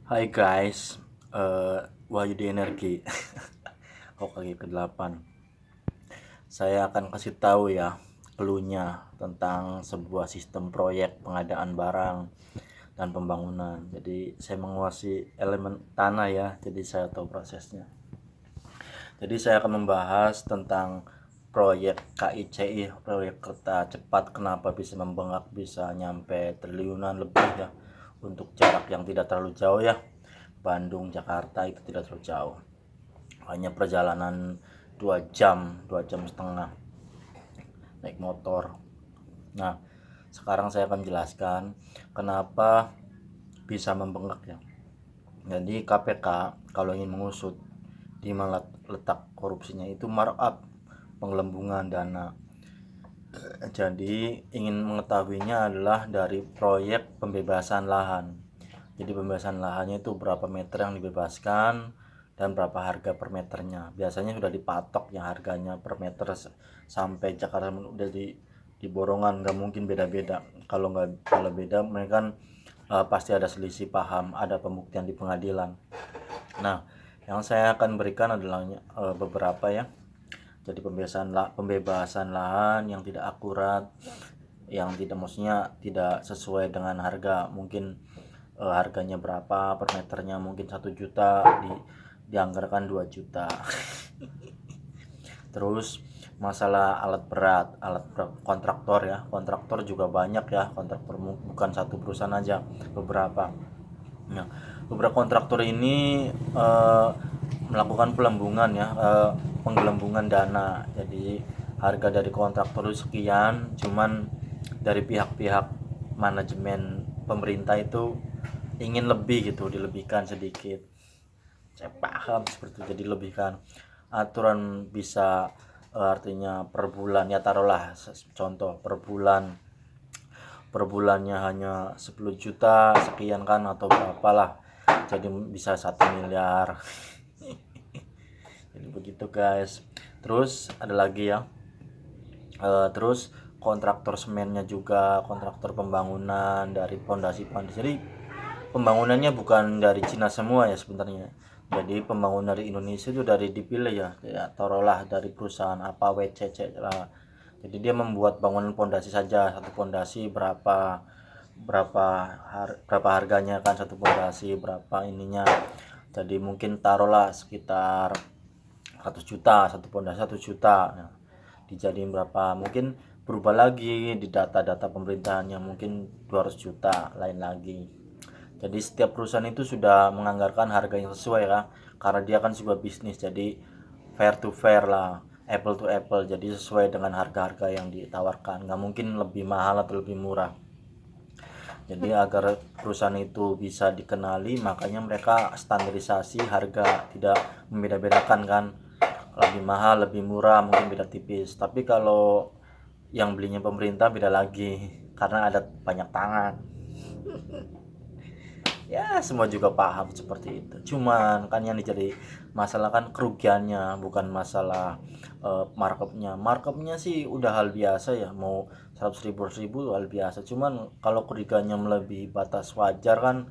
Hai guys, Wahyudi Energi. Oke, ke-8. Saya akan kasih tahu ya clue-nya tentang sebuah sistem proyek pengadaan barang dan pembangunan. Jadi saya menguasai elemen tanah ya, jadi saya tahu prosesnya. Jadi saya akan membahas tentang proyek KICI, proyek kereta cepat, kenapa bisa membengkak, bisa nyampe triliunan lebih ya, untuk jarak yang tidak terlalu jauh ya. Bandung Jakarta itu tidak terlalu jauh, hanya perjalanan 2 jam 2 jam setengah naik motor. Nah, sekarang saya akan jelaskan kenapa bisa membengkak ya. Jadi KPK kalau ingin mengusut di mana letak korupsinya itu markup, penggelembungan dana. Jadi ingin mengetahuinya adalah dari proyek pembebasan lahan. Jadi pembebasan lahannya itu berapa meter yang dibebaskan dan berapa harga per meternya. Biasanya sudah dipatok yang harganya per meter sampai Jakarta udah di borongan, nggak mungkin beda-beda. Kalau beda mereka kan pasti ada selisih paham, ada pembuktian di pengadilan. Nah, yang saya akan berikan adalah beberapa ya. Jadi pembebasan lahan yang tidak akurat, yang tidak, maksudnya tidak sesuai dengan harga. Mungkin harganya berapa per meternya, mungkin 1 juta dianggarkan 2 juta. Terus masalah alat berat kontraktor ya, kontraktor juga banyak ya, kontraktor bukan satu perusahaan aja, beberapa. Nah, beberapa kontraktor ini melakukan pelembungan ya, penggelembungan dana. Jadi harga dari kontraktor itu sekian, cuman dari pihak-pihak manajemen pemerintah itu ingin lebih gitu, dilebihkan sedikit. Saya paham seperti itu, jadi lebihkan aturan bisa, artinya per bulan ya, taruhlah contoh per bulannya hanya 10 juta sekian kan, atau berapalah, jadi bisa 1 miliar. Jadi begitu guys. Terus ada lagi ya, terus kontraktor semennya juga, kontraktor pembangunan dari pondasi-pondasi. Jadi pembangunannya bukan dari Cina semua ya sebenarnya. Jadi pembangunan dari Indonesia itu dari dipilih ya taruhlah dari perusahaan apa, WCC lah. Jadi dia membuat bangunan pondasi saja, satu pondasi berapa berapa berapa harganya kan, satu pondasi berapa ininya. Jadi mungkin taruhlah sekitar 100 juta, satu pondasi 1 juta. Nah, dijadiin berapa, mungkin berubah lagi di data-data pemerintahannya, mungkin 200 juta lain lagi. Jadi setiap perusahaan itu sudah menganggarkan harga yang sesuai ya, karena dia kan juga bisnis, jadi fair to fair lah, apple to apple, jadi sesuai dengan harga-harga yang ditawarkan, nggak mungkin lebih mahal atau lebih murah. Jadi agar perusahaan itu bisa dikenali, makanya mereka standarisasi harga, tidak membeda-bedakan kan, lebih mahal lebih murah mungkin beda tipis. Tapi kalau yang belinya pemerintah beda lagi, karena ada banyak tangan. Ya semua juga paham seperti itu, cuman kan yang jadi masalah kan kerugiannya, bukan masalah markupnya sih udah hal biasa ya, mau 100 ribu hal biasa. Cuman kalau kerugiannya melebihi batas wajar kan,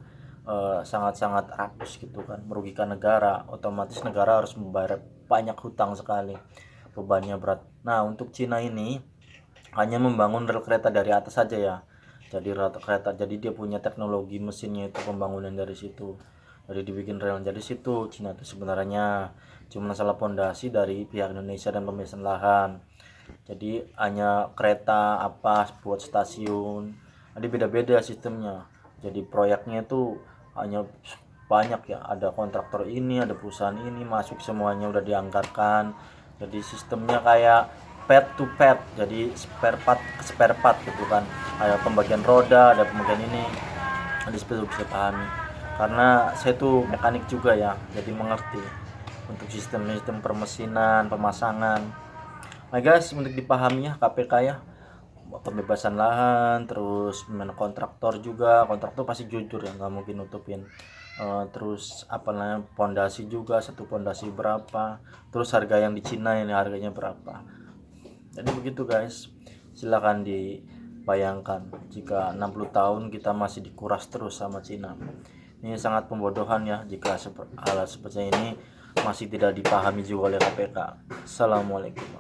sangat-sangat rakus gitu kan, merugikan negara, otomatis negara harus membayar banyak hutang sekali, bebannya berat. Nah, untuk Cina ini hanya membangun rel kereta dari atas saja ya, jadi rel kereta, jadi dia punya teknologi mesinnya itu, pembangunan dari situ, jadi dibikin rel dari situ. Cina itu sebenarnya cuma masalah pondasi dari pihak Indonesia dan pembebasan lahan. Jadi hanya kereta apa buat stasiun, jadi beda-beda sistemnya. Jadi proyeknya itu hanya banyak ya, ada kontraktor ini, ada perusahaan ini masuk, semuanya udah dianggarkan. Jadi sistemnya kayak pad to pad, jadi spare part gitu kan, ada pembagian roda, ada pembagian ini. Jadi seperti bisa pahami, karena saya tuh mekanik juga ya, jadi mengerti untuk sistem-sistem permesinan, pemasangan. Nah guys, untuk dipahaminya KPK ya, pembebasan lahan, terus kontraktor juga, kontraktor pasti jujur ya, nggak mungkin nutupin. Terus apa namanya, pondasi juga, satu pondasi berapa, terus harga yang di Cina ini harganya berapa. Jadi begitu guys, silahkan dibayangkan jika 60 tahun kita masih dikuras terus sama Cina. Ini sangat pembodohan ya jika hal seperti ini masih tidak dipahami juga oleh KPK. Assalamualaikum.